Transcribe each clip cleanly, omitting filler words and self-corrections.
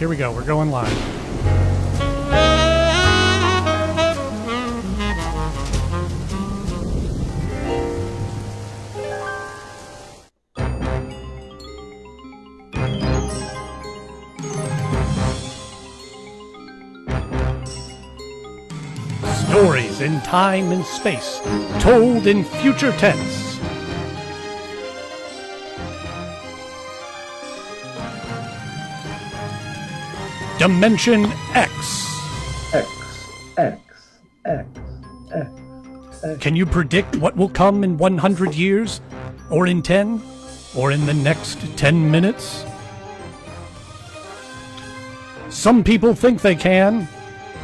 here we go. We're going live. Stories in time and space, told in future tense. Dimension X. X. Can you predict what will come in 100 years? Or in 10? Or in the next 10 minutes? Some people think they can.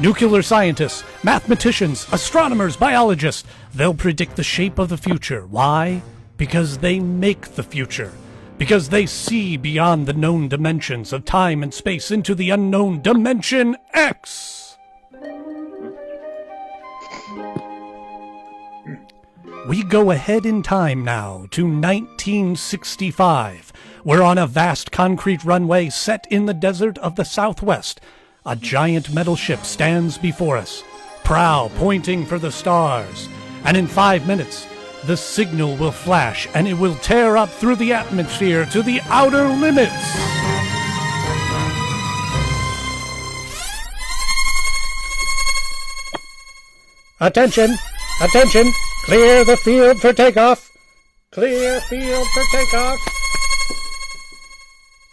Nuclear scientists, mathematicians, astronomers, biologists, they'll predict the shape of the future. Why? Because they make the future. Because they see beyond the known dimensions of time and space into the unknown Dimension X. We go ahead in time now to 1965. We're on a vast concrete runway set in the desert of the Southwest. A giant metal ship stands before us, prow pointing for the stars. And in 5 minutes, the signal will flash and it will tear up through the atmosphere to the outer limits. Attention! Attention! Clear the field for takeoff! Clear field for takeoff!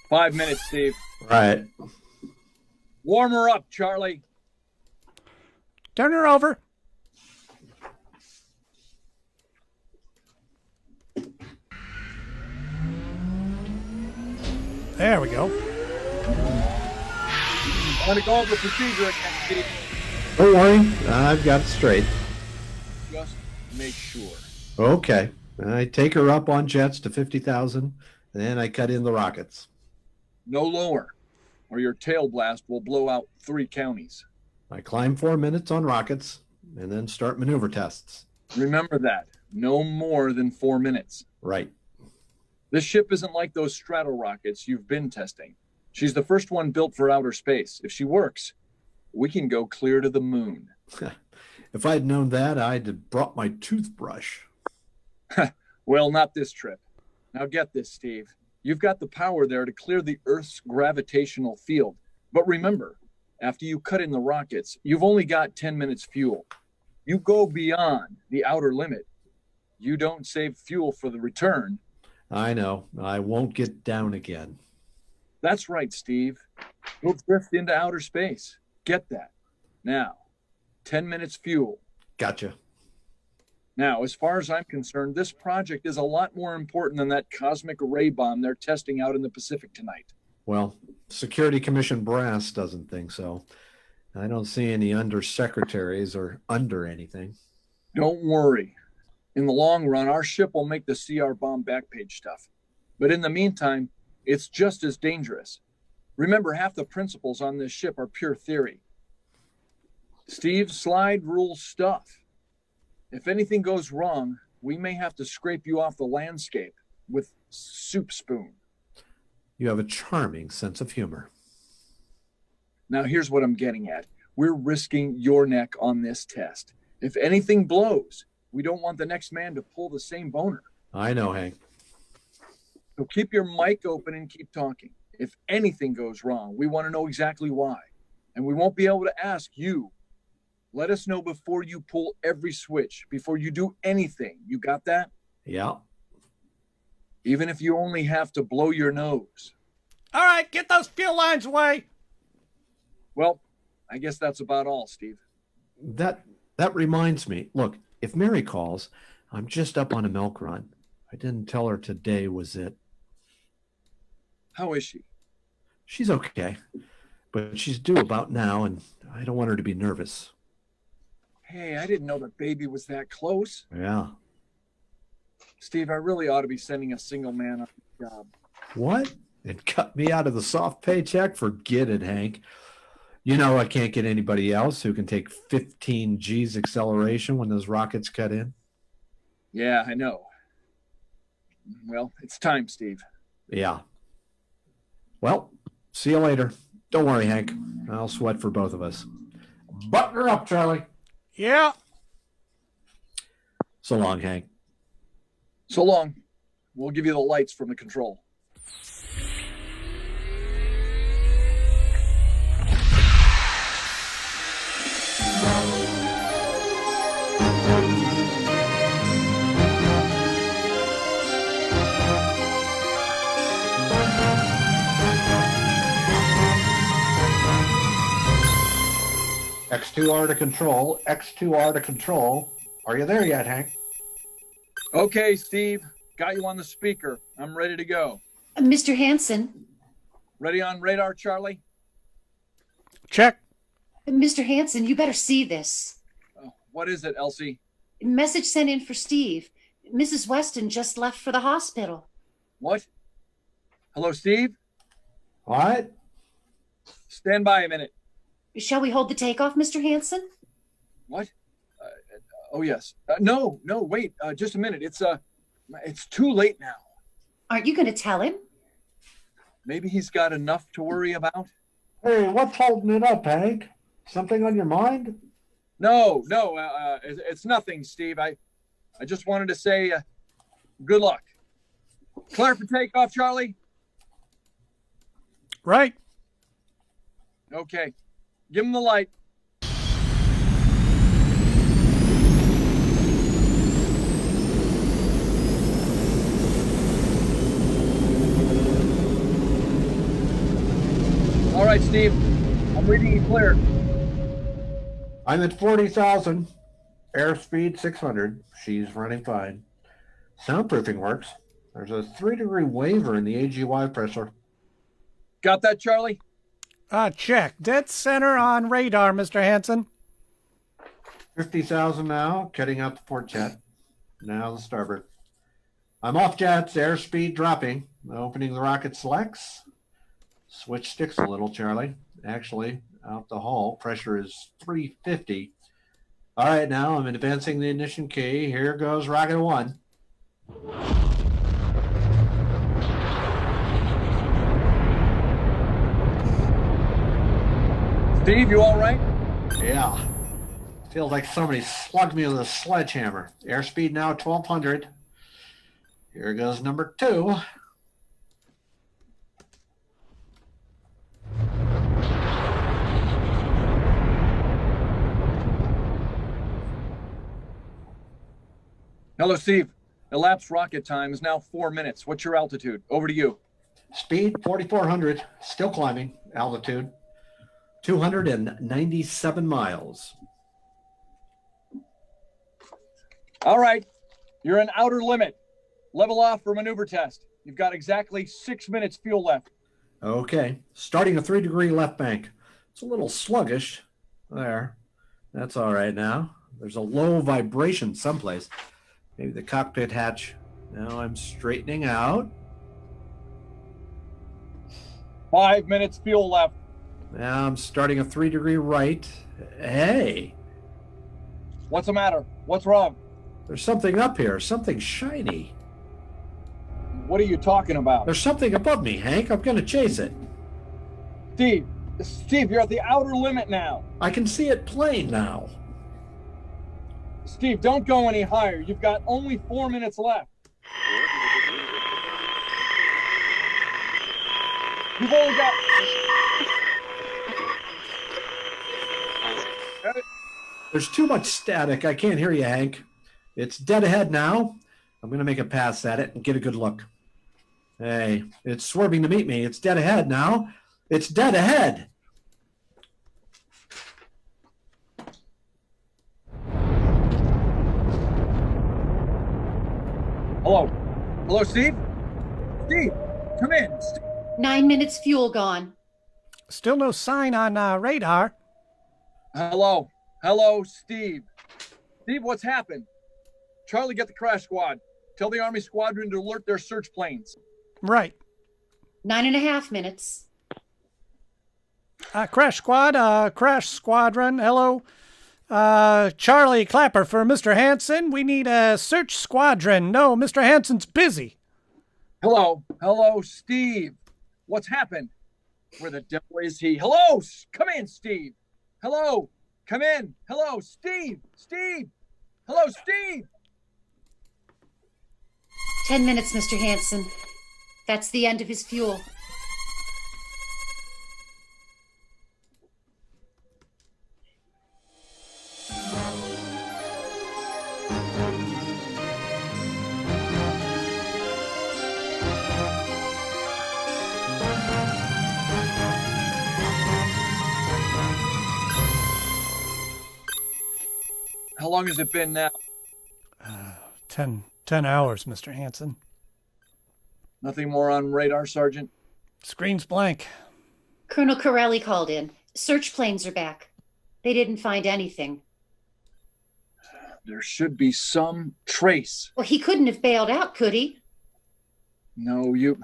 5 minutes, Steve. Right. Warm her up, Charlie. Turn her over. There we go. I'm going to go over procedure again, Steve. Don't worry, I've got it straight. Just make sure. Okay. I take her up on jets to 50,000, and then I cut in the rockets. No lower, or your tail blast will blow out 3 counties. I climb 4 minutes on rockets, and then start maneuver tests. Remember that. No more than 4 minutes. Right. This ship isn't like those strato rockets you've been testing. She's the first one built for outer space. If she works, we can go clear to the moon. If I'd known that, I'd have brought my toothbrush. Well, not this trip. Now get this, Steve. You've got the power there to clear the Earth's gravitational field. But remember, after you cut in the rockets, you've only got 10 minutes fuel. You go beyond the outer limit. You don't save fuel for the return. I know. I won't get down again. That's right, Steve. We'll drift into outer space. Get that. Now, 10 minutes fuel. Gotcha. Now, as far as I'm concerned, this project is a lot more important than that cosmic ray bomb they're testing out in the Pacific tonight. Well, Security Commission brass doesn't think so. I don't see any undersecretaries or under anything. Don't worry. In the long run, our ship will make the CR bomb backpage stuff. But in the meantime, it's just as dangerous. Remember, half the principles on this ship are pure theory. Steve, slide rule stuff. If anything goes wrong, we may have to scrape you off the landscape with soup spoon. You have a charming sense of humor. Now, here's what I'm getting at. We're risking your neck on this test. If anything blows, we don't want the next man to pull the same boner. I know, Hank. So keep your mic open and keep talking. If anything goes wrong, we want to know exactly why. And we won't be able to ask you. Let us know before you pull every switch, before you do anything. You got that? Yeah. Even if you only have to blow your nose. All right, get those fuel lines away. Well, I guess that's about all, Steve. That reminds me. Look, if Mary calls, I'm just up on a milk run. I didn't tell her today was it. How is she? She's okay, but she's due about now, and I don't want her to be nervous. Hey, I didn't know that baby was that close. Yeah. Steve, I really ought to be sending a single man on the job. What? And cut me out of the soft paycheck? Forget it, Hank. You know I can't get anybody else who can take 15 G's acceleration when those rockets cut in. Yeah, I know. Well, it's time, Steve. Yeah. Well, see you later. Don't worry, Hank. I'll sweat for both of us. Button her up, Charlie. Yeah. So long, Hank. So long. We'll give you the lights from the control. X2R to control. X2R to control. Are you there yet, Hank? Okay, Steve. Got you on the speaker. I'm ready to go. Mr. Hansen. Ready on radar, Charlie? Check. Mr. Hansen, you better see this. What is it, Elsie? Message sent in for Steve. Mrs. Weston just left for the hospital. What? Hello, Steve? What? Stand by a minute. Shall we hold the takeoff, Mr. Hansen? What? Oh, yes. No, wait. Just a minute. It's too late now. Aren't you going to tell him? Maybe he's got enough to worry about. Hey, what's holding it up, Hank? Something on your mind? No, it's nothing, Steve. I just wanted to say good luck. Clear for takeoff, Charlie? Right. Okay. Give him the light. All right, Steve. I'm reading you clear. I'm at 40,000. Airspeed 600. She's running fine. Soundproofing works. There's a 3-degree waiver in the AGY pressure. Got that, Charlie? Check. Dead center on radar, Mr. Hansen. 50,000 now. Cutting out the port jet. Now the starboard. I'm off jets. Airspeed dropping. Opening the rocket selects. Switch sticks a little, Charlie. Actually, out the hull. Pressure is 350. All right, now I'm advancing the ignition key. Here goes rocket 1. Steve, you all right? Yeah. Feels like somebody slugged me with a sledgehammer. Airspeed now 1,200. Here goes number 2. Hello, Steve. Elapsed rocket time is now 4 minutes. What's your altitude? Over to you. Speed 4,400. Still climbing. Altitude 297 miles. All right. You're in outer limit. Level off for maneuver test. You've got exactly 6 minutes fuel left. Okay. Starting a 3-degree left bank. It's a little sluggish. There. That's all right now. There's a low vibration someplace. Maybe the cockpit hatch. Now I'm straightening out. 5 minutes fuel left. Now I'm starting a 3-degree right. Hey, What's the matter? What's wrong? there's something up here. Something shiny. What are you talking about? There's something above me, Hank. I'm going to chase it. Steve, you're at the outer limit now. I can see it plain now. Steve, don't go any higher. You've got only 4 minutes left. You've only got... There's too much static. I can't hear you, Hank. It's dead ahead now. I'm going to make a pass at it and get a good look. Hey, it's swerving to meet me. It's dead ahead now. It's dead ahead. Hello? Hello, Steve? Steve, come in. 9 minutes fuel gone. Still no sign on radar. Hello? Hello, Steve. Steve, what's happened? Charlie, get the crash squad. Tell the Army squadron to alert their search planes. Right. 9.5 minutes. Crash squad, crash squadron, hello. Charlie Clapper for Mr. Hansen. We need a search squadron. No, Mr. Hansen's busy. Hello, Steve. What's happened? Where the devil is he? Hello, come in, Steve. Hello, come in. Hello, Steve. Steve. Hello, Steve. 10 minutes, Mr. Hanson. That's the end of his fuel. How long has it been now? 10 hours, Mr. Hanson. Nothing more on radar, Sergeant? Screen's blank. Colonel Corelli called in. Search planes are back. They didn't find anything. There should be some trace. Well, he couldn't have bailed out, could he? No, you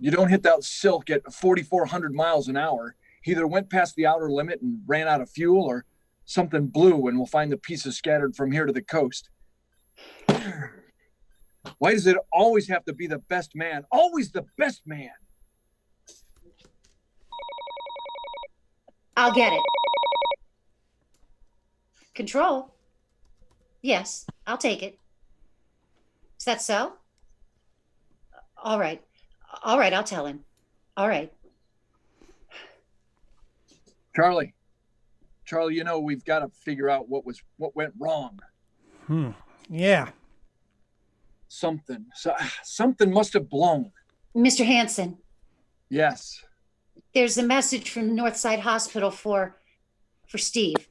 don't hit that silk at 4,400 miles an hour. He either went past the outer limit and ran out of fuel, or something blew, and we'll find the pieces scattered from here to the coast. Why does it always have to be the best man? Always the best man. I'll get it. Control. Yes, I'll take it. Is that so? All right. All right, I'll tell him. All right. Charlie, you know, we've got to figure out what went wrong. Yeah. Something must have blown. Mr. Hanson, Yes. there's a message from Northside Hospital for Steve.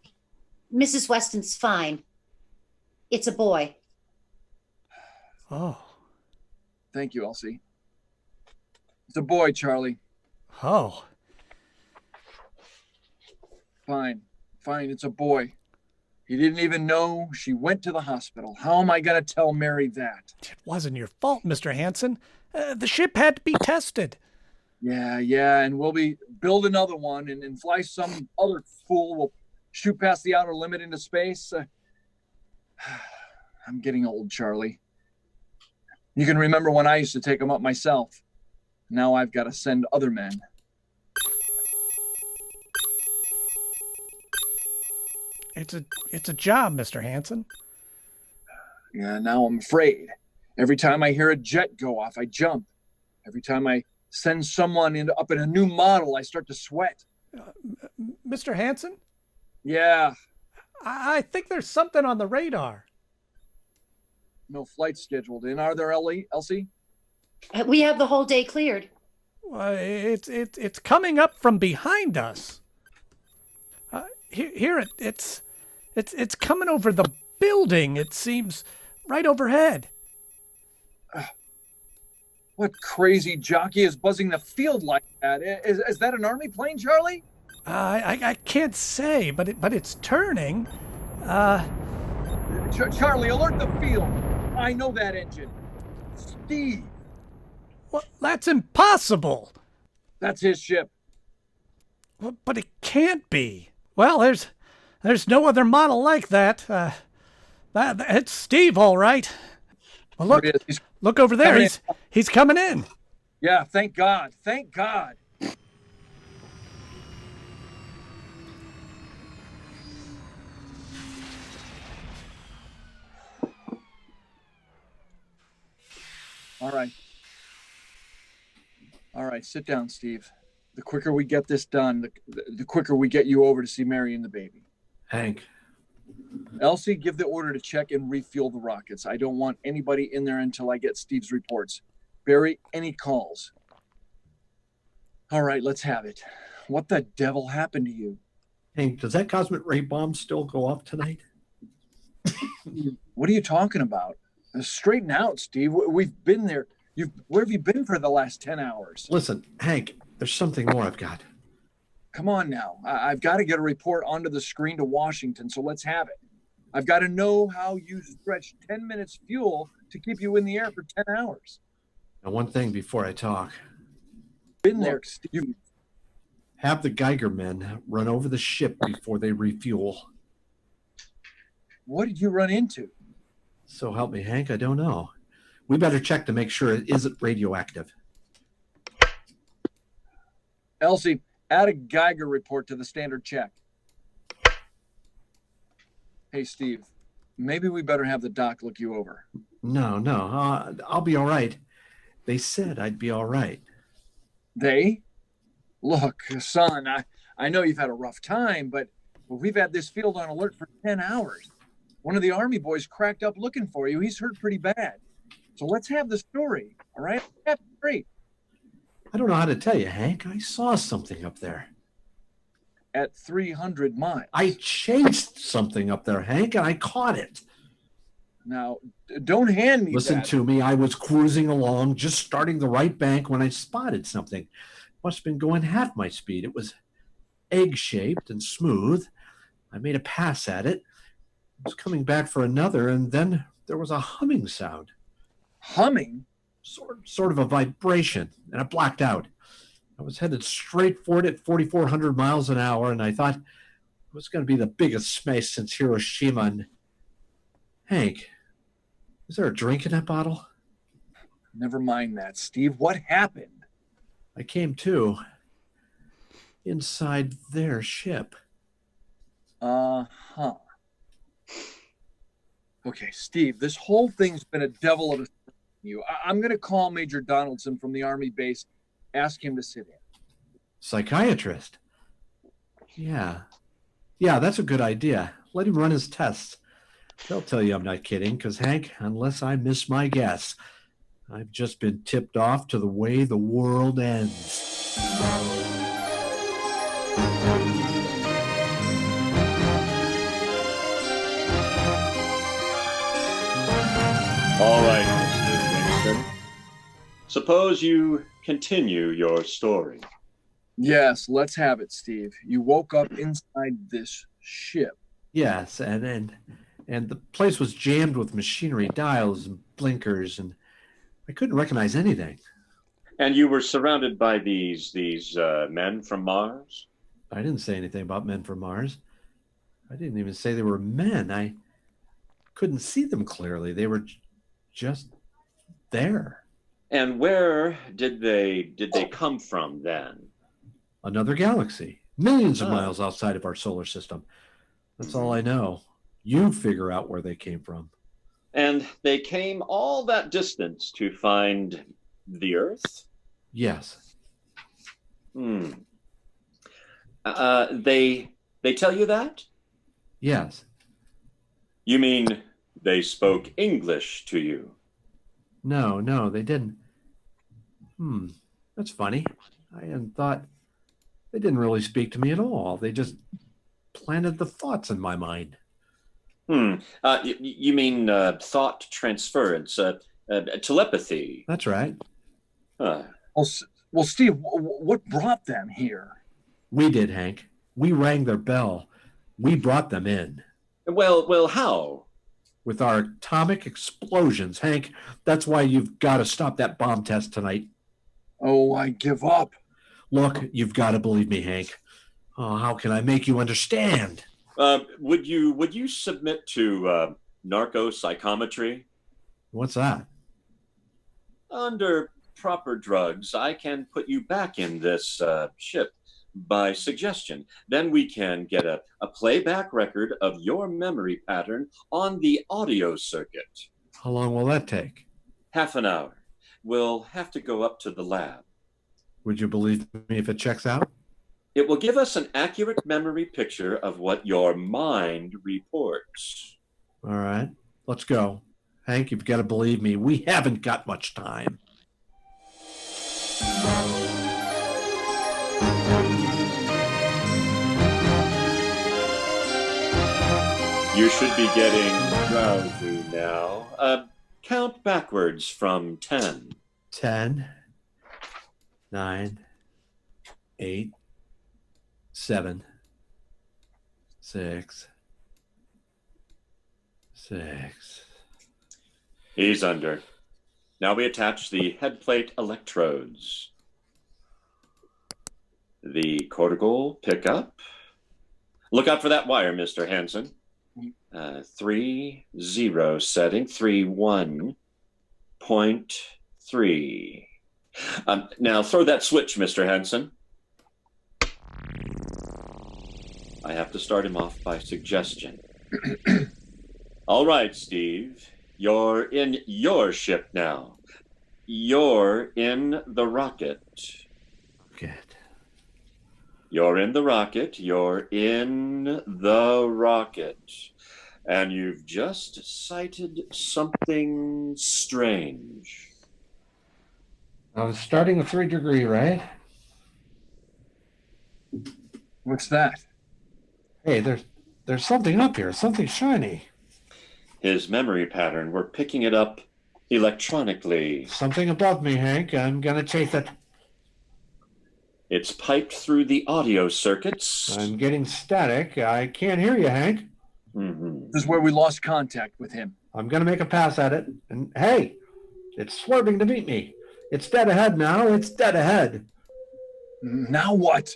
Mrs. Weston's fine. It's a boy. Oh. Thank you, Elsie. It's a boy, Charlie. Oh. Fine. It's a boy. He didn't even know she went to the hospital. How am I going to tell Mary that? It wasn't your fault, Mr. Hanson. The ship had to be tested. Yeah, and we'll build another one and fly some other fool. We'll shoot past the outer limit into space. I'm getting old, Charlie. You can remember when I used to take them up myself. Now I've got to send other men. It's a job, Mr. Hanson. Yeah, now I'm afraid. Every time I hear a jet go off, I jump. Every time I send someone up in a new model, I start to sweat. Mr. Hanson? Yeah, I think there's something on the radar. no flights scheduled in. Are there, Elsie? We have the whole day cleared. It's coming up from behind us. Here it's coming over the building. It seems right overhead. What crazy jockey is buzzing the field like that? Is that an army plane, Charlie? I can't say, but it's turning. Charlie, alert the field. I know that engine. Steve. Well, that's impossible. That's his ship. Well, but it can't be. Well, there's no other model like that. It's Steve, all right. Well, look over there. He's coming in. Yeah, thank God. Thank God. All right, sit down, Steve. The quicker we get this done, the quicker we get you over to see Mary and the baby. Hank, Elsie, give the order to check and refuel the rockets. I don't want anybody in there until I get Steve's reports. Barry, any calls? All right, let's have it. What the devil happened to you? Hank, does that cosmic ray bomb still go off tonight? What are you talking about? Straighten out, Steve. We've been there. Where have you been for the last 10 hours? Listen, Hank, there's something more I've got. Come on now. I've got to get a report onto the screen to Washington, so let's have it. I've got to know how you stretched 10 minutes fuel to keep you in the air for 10 hours. Now, one thing before I talk. Been there, Steve. Have the Geiger men run over the ship before they refuel. What did you run into? So help me, Hank, I don't know. We better check to make sure it isn't radioactive. Elsie, add a Geiger report to the standard check. Hey, Steve, maybe we better have the doc look you over. No, I'll be all right. They said I'd be all right. They? Look, son, I know you've had a rough time, but we've had this field on alert for 10 hours. One of the Army boys cracked up looking for you. He's hurt pretty bad. So let's have the story, all right? That's great. I don't know how to tell you, Hank. I saw something up there. At 300 miles. I chased something up there, Hank, and I caught it. Now, don't hand me Listen that. to me. I was cruising along, just starting the right bank when I spotted something. Must have been going half my speed. It was egg-shaped and smooth. I made a pass at it. I was coming back for another, and then there was a humming sound. Humming? Sort of a vibration, and it blacked out. I was headed straight for it at 4,400 miles an hour, and I thought it was going to be the biggest smash since Hiroshima. And Hank, is there a drink in that bottle? Never mind that, Steve. What happened? I came to inside their ship. Uh-huh. Okay, Steve, this whole thing's been a devil of a you. I'm going to call Major Donaldson from the Army base, ask him to sit in. Psychiatrist? Yeah, that's a good idea. Let him run his tests. They'll tell you I'm not kidding, because, Hank, unless I miss my guess, I've just been tipped off to the way the world ends. All right, Mr. Winston. Suppose you continue your story. Yes, let's have it, Steve. You woke up inside this ship. Yes, and the place was jammed with machinery, dials and blinkers, and I couldn't recognize anything. And you were surrounded by these men from Mars? I didn't say anything about men from Mars. I didn't even say they were men. I couldn't see them clearly. They were just there. And where did they come from then? Another galaxy, millions of miles outside of our solar system. That's all I know. You figure out where they came from. And they came all that distance to find the Earth? Yes. They tell you that? Yes. You mean they spoke English to you? No, they didn't. That's funny. I hadn't thought. They didn't really speak to me at all. They just planted the thoughts in my mind. You mean thought transference, telepathy? That's right. Well, Steve, what brought them here? We did, Hank. We rang their bell. We brought them in. Well, how? With our atomic explosions, Hank. That's why you've got to stop that bomb test tonight. Oh, I give up. Look, you've got to believe me, Hank. Oh, how can I make you understand? Would you submit to narcopsychometry? What's that? Under proper drugs, I can put you back in this ship by suggestion. Then we can get a playback record of your memory pattern on the audio circuit. How long will that take? Half an hour. We'll have to go up to the lab. Would you believe me if it checks out? It will give us an accurate memory picture of what your mind reports. All right, let's go. Hank, you've got to believe me. We haven't got much time. You should be getting drowsy now. Count backwards from 10. 10, 9, 8, 7, 6, 6. He's under. Now we attach the headplate electrodes. The cortical pickup. Look out for that wire, Mr. Hansen. 3, 0 setting, 3, 1.3. Now throw that switch, Mr. Hansen. I have to start him off by suggestion. All right, Steve. You're in your ship now. You're in the rocket. Good. You're in the rocket. You're in the rocket. And you've just sighted something strange. I was starting a 3-degree, right? What's that? Hey, there's something up here, something shiny. His memory pattern, we're picking it up electronically. Something above me, Hank. I'm gonna chase it. It's piped through the audio circuits. I'm getting static. I can't hear you, Hank. Mhm. This is where we lost contact with him. I'm gonna make a pass at it. And hey, it's swerving to meet me. It's dead ahead now. It's dead ahead. Now what?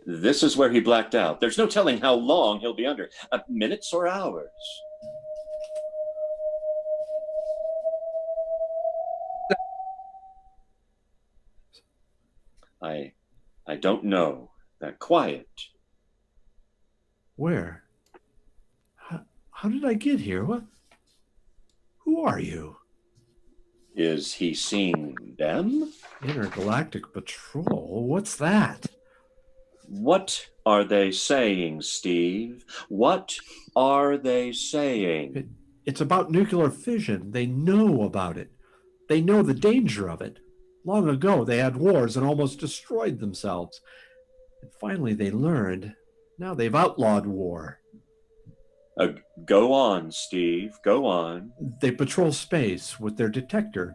This is where he blacked out. There's no telling how long he'll be under. Minutes or hours. I don't know. Quiet. Where? How did I get here? What? Who are you? Is he seeing them? Intergalactic Patrol? What's that? What are they saying, Steve? What are they saying? It's about nuclear fission. They know about it. They know the danger of it. Long ago, they had wars and almost destroyed themselves. And finally, they learned. Now they've outlawed war. Go on, Steve. Go on. They patrol space with their detector.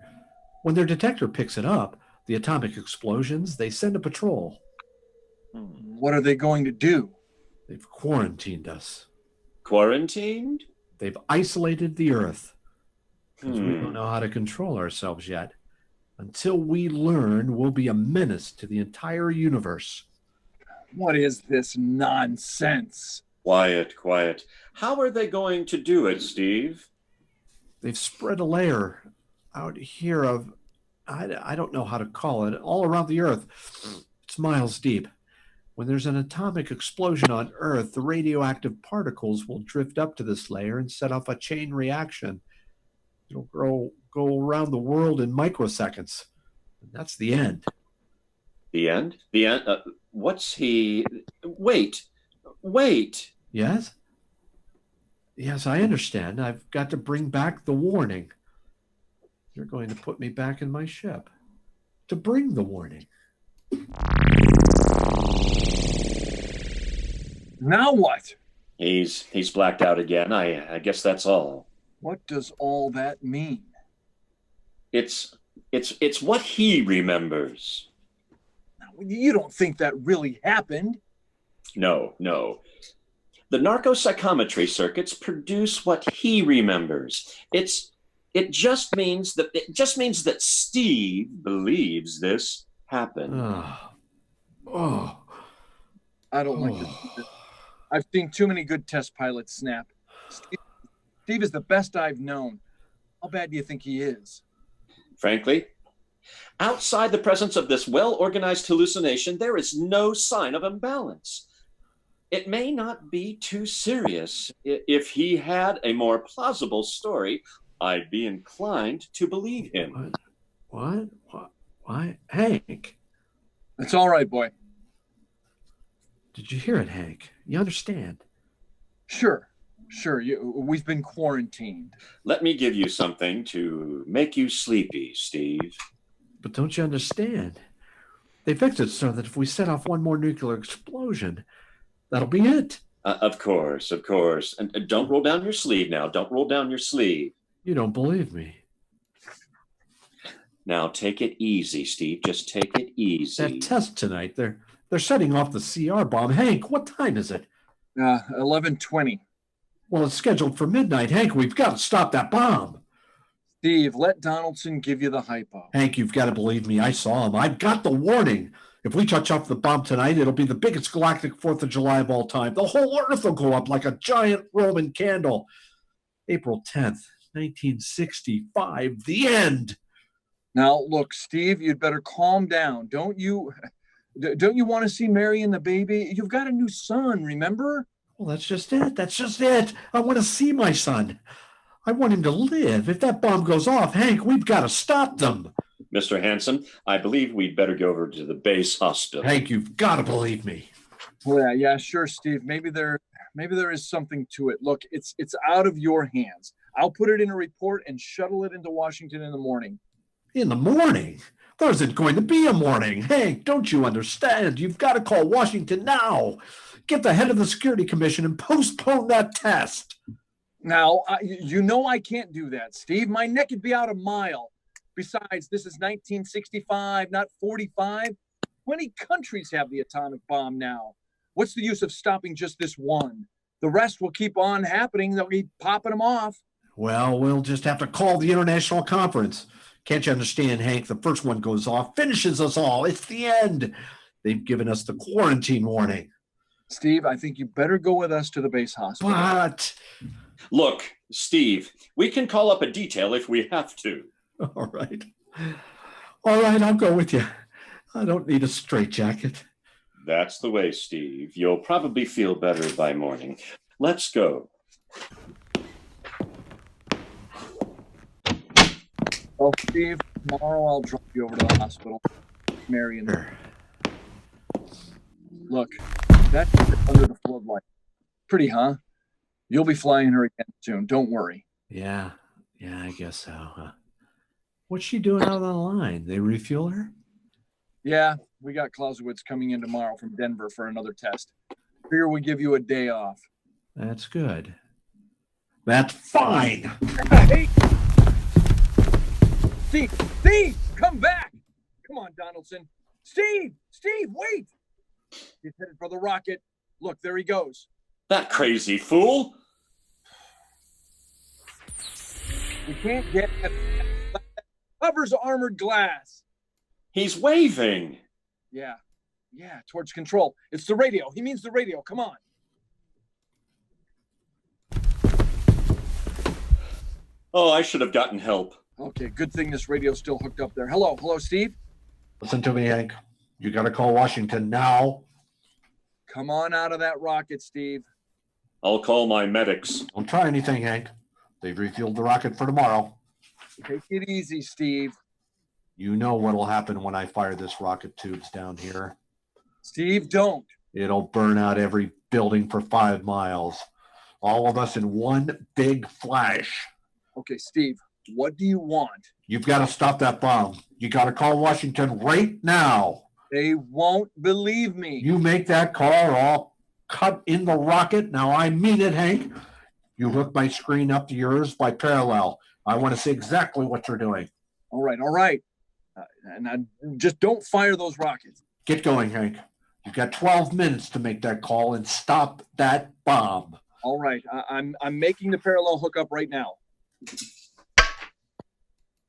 When their detector picks it up, the atomic explosions, they send a patrol. What are they going to do? They've quarantined us. Quarantined? They've isolated the Earth. Because we don't know how to control ourselves yet. Until we learn, we'll be a menace to the entire universe. What is this nonsense? Quiet, quiet. How are they going to do it, Steve? They've spread a layer out here of, I don't know how to call it, all around the Earth. It's miles deep. When there's an atomic explosion on Earth, the radioactive particles will drift up to this layer and set off a chain reaction. It'll go around the world in microseconds. And that's the end. The end? The end? What's he... Wait. Yes? Yes, I understand. I've got to bring back the warning. You're going to put me back in my ship. To bring the warning. Now what? He's blacked out again. I guess that's all. What does all that mean? It's what he remembers. You don't think that really happened? No. The narcopsychometry circuits produce what he remembers. It just means that Steve believes this happened. I don't like this. I've seen too many good test pilots snap. Steve is the best I've known. How bad do you think he is? Frankly, outside the presence of this well-organized hallucination, there is no sign of imbalance. It may not be too serious. If he had a more plausible story, I'd be inclined to believe him. What? Why? Hank. It's all right, boy. Did you hear it, Hank? You understand? Sure. We've been quarantined. Let me give you something to make you sleepy, Steve. But don't you understand? They fixed it so that if we set off one more nuclear explosion, that'll be it. Of course. And don't roll down your sleeve now. Don't roll down your sleeve. You don't believe me. Now take it easy, Steve. Just take it easy. That test tonight, they're setting off the CR bomb. Hank, what time is it? 11:20. Well, it's scheduled for midnight. Hank, we've got to stop that bomb. Steve, let Donaldson give you the hypo. Hank, you've got to believe me. I saw him. I've got the warning. If we touch off the bomb tonight, it'll be the biggest galactic 4th of July of all time. The whole Earth will go up like a giant Roman candle. April 10th, 1965, the end. Now, look, Steve, you'd better calm down. Don't you Don't you want to see Mary and the baby? You've got a new son, remember? Well, that's just it. That's just it. I want to see my son. I want him to live. If that bomb goes off, Hank, we've got to stop them. Mr. Hanson, I believe we'd better go over to the base hospital. Hank, you've got to believe me. Well, yeah, sure, Steve. Maybe there is something to it. Look, it's out of your hands. I'll put it in a report and shuttle it into Washington in the morning. In the morning? There isn't going to be a morning. Hank, don't you understand? You've got to call Washington now. Get the head of the Security Commission and postpone that test. Now, you know I can't do that, Steve. My neck would be out a mile. Besides, this is 1965, not 45. 20 countries have the atomic bomb now. What's the use of stopping just this one? The rest will keep on happening. They'll keep popping them off. Well, we'll just have to call the international conference. Can't you understand, Hank? The first one goes off, finishes us all. It's the end. They've given us the quarantine warning. Steve, I think you better go with us to the base hospital. But... Look, Steve, we can call up a detail if we have to. All right. All right, I'll go with you. I don't need a straitjacket. That's the way, Steve. You'll probably feel better by morning. Let's go. Well, Steve, tomorrow I'll drop you over to the hospital. Mary and her. Look, that's under the floodlight. Pretty, huh? You'll be flying her again soon. Don't worry. Yeah, I guess so. What's she doing out of the line? They refuel her? Yeah, we got Clausewitz coming in tomorrow from Denver for another test. Figure we give you a day off. That's good. That's fine. Hey! Steve, come back! Come on, Donaldson. Steve, wait! He's headed for the rocket. Look, there he goes. That crazy fool! We can't get that. Covers armored glass. He's waving. Yeah, towards control. It's the radio. He means the radio. Come on. Oh, I should have gotten help. Okay, good thing this radio's still hooked up there. Hello, Steve? Listen to me, Hank. You got to call Washington now. Come on out of that rocket, Steve. I'll call my medics. Don't try anything, Hank. They've refueled the rocket for tomorrow. Take it easy, Steve. You know what'll happen when I fire this rocket tubes down here. Steve, don't. It'll burn out every building for 5 miles. All of us in one big flash. Okay, Steve, what do you want? You've got to stop that bomb. You got to call Washington right now. They won't believe me. You make that call or I'll cut in the rocket. Now, I mean it, Hank. You hook my screen up to yours by parallel. I want to see exactly what you're doing. All right. And just don't fire those rockets. Get going, Hank. You've got 12 minutes to make that call and stop that bomb. All right. I'm making the parallel hookup right now.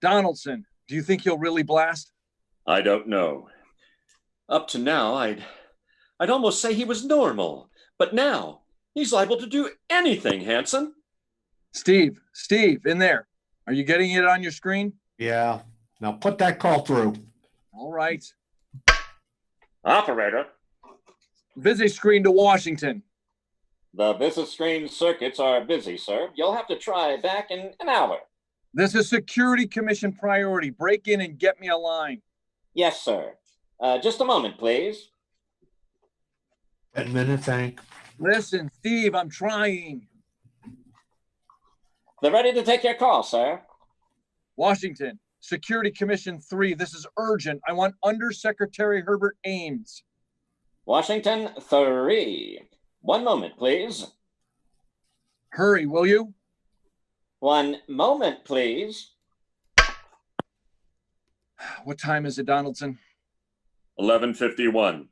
Donaldson, do you think he'll really blast? I don't know. Up to now, I'd almost say he was normal. But now, he's liable to do anything, Hanson. Steve, in there. Are you getting it on your screen? Yeah. Now put that call through. All right. Operator. Busy screen to Washington. The visit screen circuits are busy, sir. You'll have to try back in an hour. This is Security Commission priority. Break in and get me a line. Yes, sir. Just a moment, please. 10 minutes, Hank. Listen, Steve, I'm trying. They're ready to take your call, sir. Washington, Security Commission 3. This is urgent. I want Undersecretary Herbert Ames. Washington 3. One moment, please. Hurry, will you? 1 moment, please. What time is it, Donaldson? 11:51.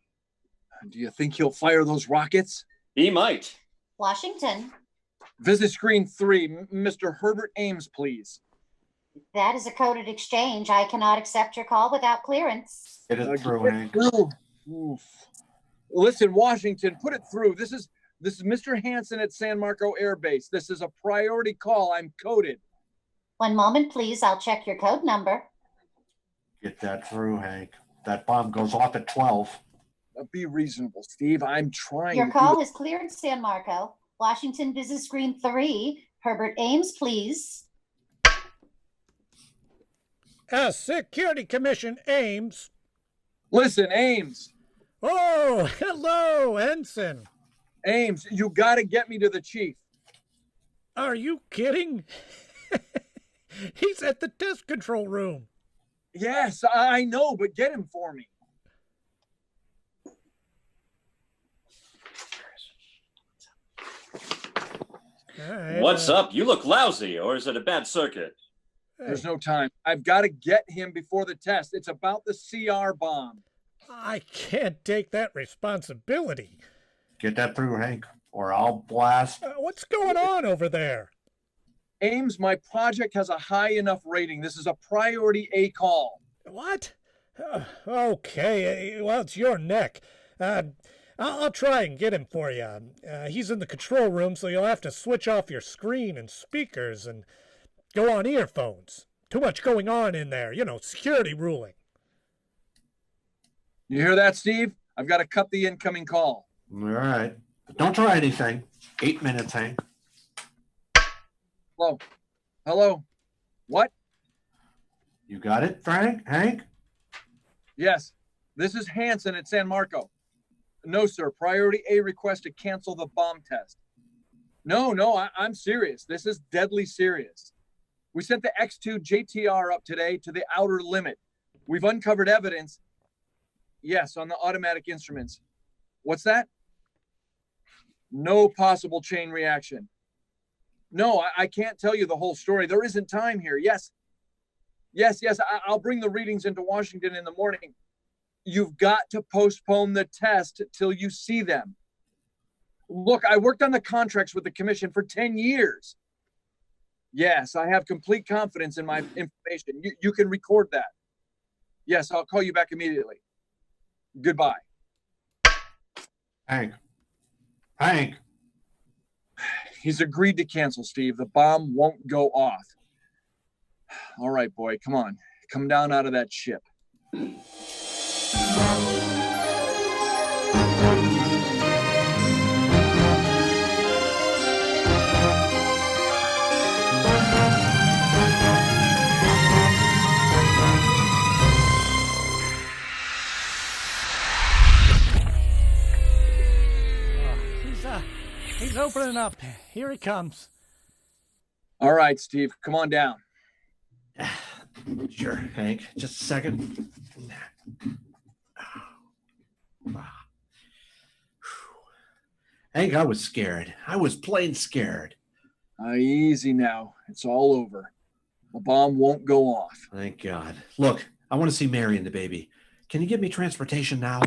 Do you think he'll fire those rockets? He might. Washington, Visit screen 3. Mr. Herbert Ames, please. that is a coded exchange. I cannot accept your call without clearance. Get it through, Get Hank. through. Oof. Listen, Washington, put it through. This is Mr. Hanson at San Marco Air Base. This is a priority call. I'm coded. 1 moment, please. I'll check your code number. Get that through, Hank. That bomb goes off at 12. Be reasonable, Steve. I'm trying Your to call do is cleared, San Marco. Washington Business Screen 3. Herbert Ames, please. Security Commission Ames. Listen, Ames. Oh, hello, Ensign. Ames, you got to get me to the chief. Are you kidding? He's at the test control room. Yes, I know, but get him for me. Right, What's up? You look lousy, or is it a bad circuit? There's no time. I've got to get him before the test. It's about the CR bomb. I can't take that responsibility. Get that through, Hank, or I'll blast. What's going on over there? Ames, my project has a high enough rating. This is a priority A call. What? Okay, well, it's your neck. I'll try and get him for you. He's in the control room, so you'll have to switch off your screen and speakers and go on earphones. Too much going on in there, security ruling. You hear that, Steve? I've got to cut the incoming call. All right. But don't try anything. 8 minutes, Hank. Hello? Hello? What? You got it, Frank? Hank? Yes. This is Hanson at San Marco. No, sir. Priority A request to cancel the bomb test. No, I'm serious. This is deadly serious. We sent the X2 JTR up today to the outer limit. We've uncovered evidence. Yes, on the automatic instruments. What's that? No possible chain reaction. No, I can't tell you the whole story. There isn't time here. Yes, I'll bring the readings into Washington in the morning. You've got to postpone the test till you see them. Look, I worked on the contracts with the commission for 10 years. Yes, I have complete confidence in my information. You can record that. Yes, I'll call you back immediately. Goodbye. Hank. He's agreed to cancel, Steve. The bomb won't go off. All right, boy, come on. Come down out of that ship. He's opening up. Here he comes. All right, Steve, come on down. Sure, Hank. Just a second. Hank, I was scared. I was plain scared. Easy now. It's all over. The bomb won't go off. Thank God. Look, I want to see Mary and the baby. Can you get me transportation now?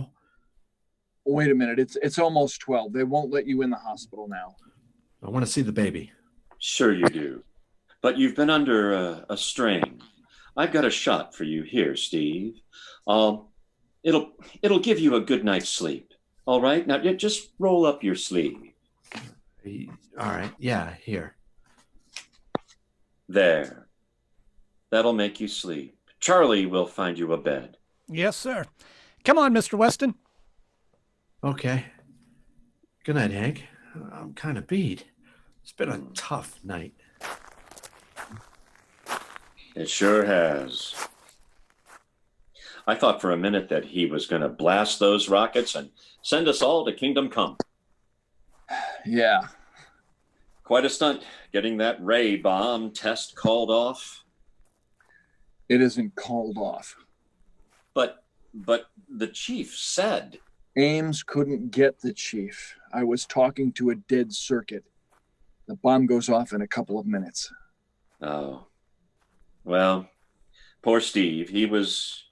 Wait a minute. It's almost 12. They won't let you in the hospital now. I want to see the baby. Sure you do. But you've been under a strain. I've got a shot for you here, Steve. It'll give you a good night's sleep. All right? Now just roll up your sleeve. All right. Yeah, here. There. That'll make you sleep. Charlie will find you a bed. Yes, sir. Come on, Mr. Weston. Okay. Good night, Hank. I'm kind of beat. It's been a tough night. It sure has. I thought for a minute that he was going to blast those rockets and send us all to Kingdom Come. Yeah. Quite a stunt getting that ray bomb test called off. It isn't called off. But the chief said. Ames couldn't get the chief. I was talking to a dead circuit. The bomb goes off in a couple of minutes. Oh. Well, poor Steve. He was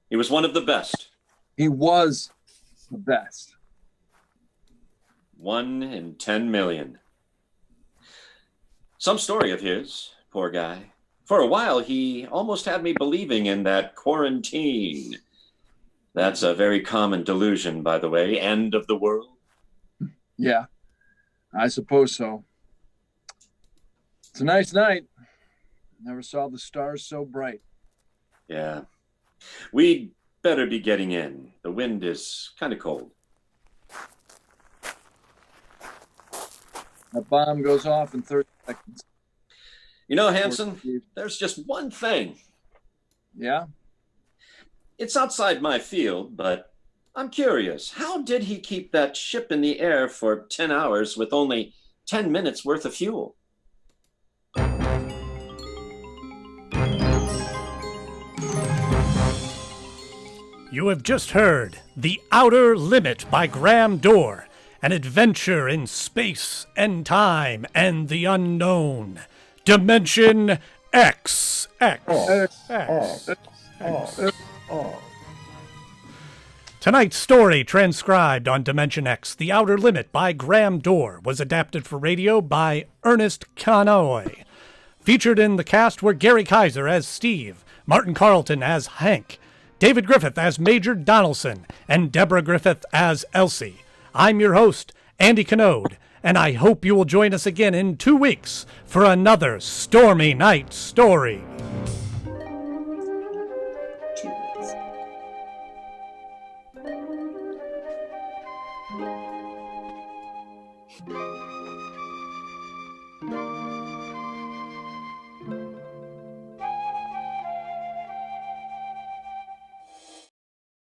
one of the best. He was the best. 1 in 10 million. Some story of his, poor guy. For a while, he almost had me believing in that quarantine. That's a very common delusion, by the way. End of the world. Yeah, I suppose so. It's a nice night. Never saw the stars so bright. Yeah. We'd better be getting in. The The wind is kind of cold. The bomb goes off in 30 seconds. You know, Hanson, there's just one thing. Yeah? It's outside my field, but I'm curious. How did he keep that ship in the air for 10 hours with only 10 minutes worth of fuel? You have just heard The Outer Limit by Graham Dorr, an adventure in space and time and the unknown. Dimension X. Tonight's story, transcribed on Dimension X, The Outer Limit by Graham Dorr, was adapted for radio by Ernest Knode. Featured in the cast were Gary Kiser as Steve, Martin Carlton as Hank, David Griffith as Major Donaldson, and Deborah Griffith as ELSIE. I'm your host, Andy Knode, and I hope you will join us again in 2 weeks for another Stormy Night story. 2 weeks.